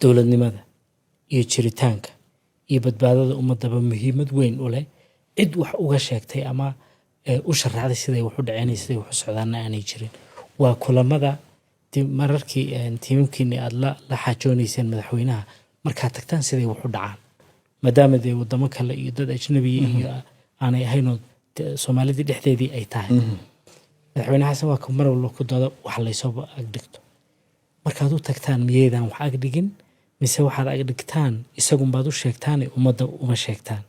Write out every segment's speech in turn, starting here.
dowladnimada iyo jiritaanka iyo badbaadada ummadaba muhiimad weyn u leh cid wax uga sheegtay ama u sharaxday siday wax u dhaceynay siday wax u socdaana aanay jirin waa kulamada mararkii tiimkiina aad la xajoonayseen madaxweynaha markaa tagtaan siday wax u dhacaan maadaama dee wadamo kale iyo dad ajnabi iyo aanay ahaynoo soomaalidii dhexdeedii ay tahay madaxweyne xasan waa mar walba ku dooda wax laysoo agdhigto markaad u tagtaan miyeydaan wax agdhigin mise waxaad agdhigtaan isagunbaad u sheegtaan ummadda uma sheegtaan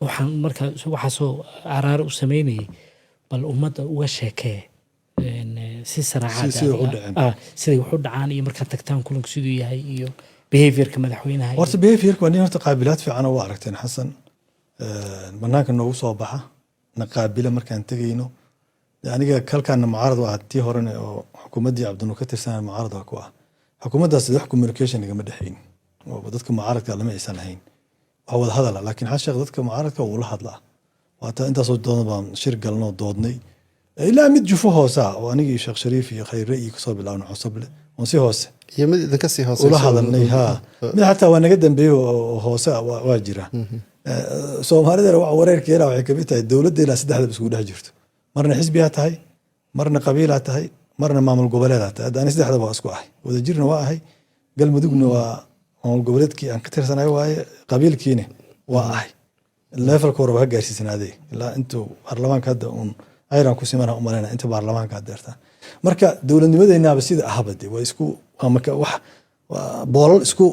waxaan markaa waxaasoo araaro u sameynayay bal ummadda uga sheekee si saraaxaad siday wax u dhacaan iyo markaad tagtaan kulanku siduu yahay iyo behaviorka madaxweynaha horta behaviorka waa nin horta qaabilaad fiican oo aragteen xasan banaanka noogu soo baxa na qaabila markaan tegayno aniga kalkaana mucaarad waa tii horena oo xukuumaddii cabdinuur ka tirsanaa mucaarad waa ku ah xukuumaddaas wax communication igama dhexayn oo dadka mucaaradka lama aysan ahayn wax wada hadala laakiin xasheekh dadka mucaaradka wuu la hadlaa waata intaasoo doona baan shir galnoo doodnay ilaa mid jufo hoosa oo anigii sheekh shariif iyo khayre iyo kasoo bilaawna cusable oon si hoose iyo mid idinka sii hoose ula hadalnay mid xataa waa naga dambeeyo oo hoose waa jira soomaalida wax wareerkeena waxay kamid tahay dowladda ilaa saddexda isku dhex jirto marna xisbiyaa tahay marna qabiilaa tahay marna maamul goboleedaa tahay hadda ani saddexda waa isku ahay wadajirna waa ahay galmudugna waa maamul goboleedkii aan ka tirsanayo waaye qabiilkiina waa ahay levelka hore waa gaarsiisanaadey ilaa intuu baarlamaanka hadda uun ayran ku simana umaleyna inta baarlamaanka adeerta marka dowladnimadeenaaba sida ahabade waa isku marka wax boolal isku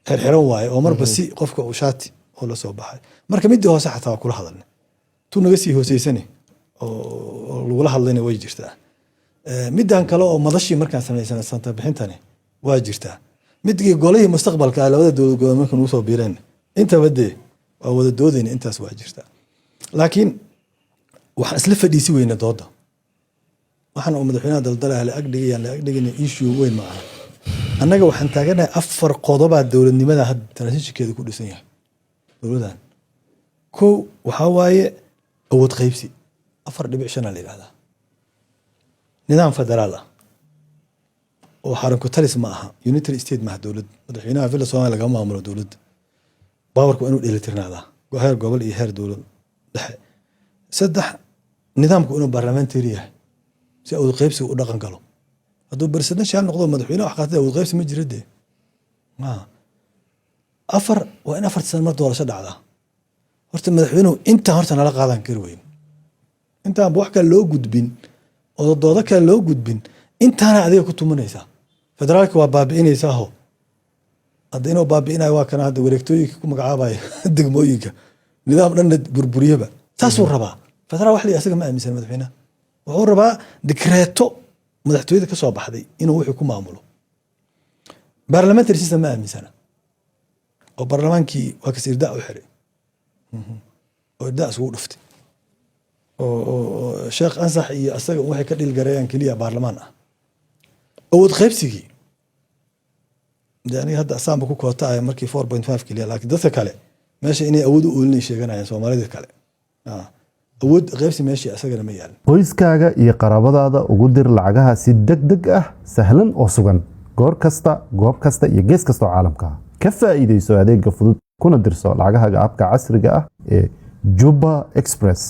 xirxiran waaye oo marba si qofka uu shaati oo la soo baxay marka midii hoose xataa waa kula hadalnay tu naga sii hooseysani oo lagula hadlayna way jirtaa midaan kale oo madashii markaan samaysana santa bixintani waa jirtaa midkii golihii mustaqbalka labada dowlad goboleed markaan ugu soo biireen intaba dee waa wada doodayna intaas waa jirtaa laakiin waxaan isla fadhiisi weyna dooda waxaan uu madaxweynaha daldalaha la agdhigayna issue weyn ma aha annaga waxaan taaganahay 4 qodobaa dowladnimada hadda transitionkeeda ku dhisan yahay dowladan kow waxaa waaye awood qaybsi 4.5 la yidhahdaa nidaam federaal ah oo xaranku talis ma aha unitary state maaha dowlad madaxweynaha villa Soomaaliya laga maamulo dowladda bawarku inuu dheelitirnaadaa heer gobol iyo heer dowlad dhexe 3 nidaamku inuu parliamentary yahay si awood qaybsiga u dhaqan galo hadduu presidential noqdo madaxweyne wax qaatay awood qaybsi ma jirade 4 waa in 4 sano mar doorasho dhacdaa horta madaxweynuhu intaan horta nala qaadan kari weyn intaan wax kale loo gudbin oo doodo kale loo gudbin intaana adiga ku tumanaysaa federaalka waa baabi'inaysaa ho hadda inuu baabi'inayo waa kana hadda wareegtooyinka ku magacaabaya degmooyinka nidaam dhan burburiyaba taasuu rabaa federaal wax li asaga ma aaminsan madaxweynaha wuxuu rabaa dekreeto madaxtooyada ka soo baxday inuu wixii ku maamulo parliamentary system ma aaminsana oo baarlamaankii waa kas irdaa u xiray oo irdaa isugu dhuftay oo sheekh ansax iyo asaga waxay ka dhilgareeyaan keliya baarlamaan ah awood qaybsigii yani hadda asaanba ku kootay markii 4.5 keliya laakiin dadka kale meesha inay awood u oolinay sheeganayaan Soomaalida kale awood qaybsi meeshii asagana ma yaalin qoyskaaga iyo qaraabadaada ugu dir lacagaha si degdeg ah sahlan oo sugan goor kasta goob kasta iyo gees kasta oo caalamka ka faa'iideyso adeegga fudud kuna dirso lacagaha abka casriga ah ee Juba Express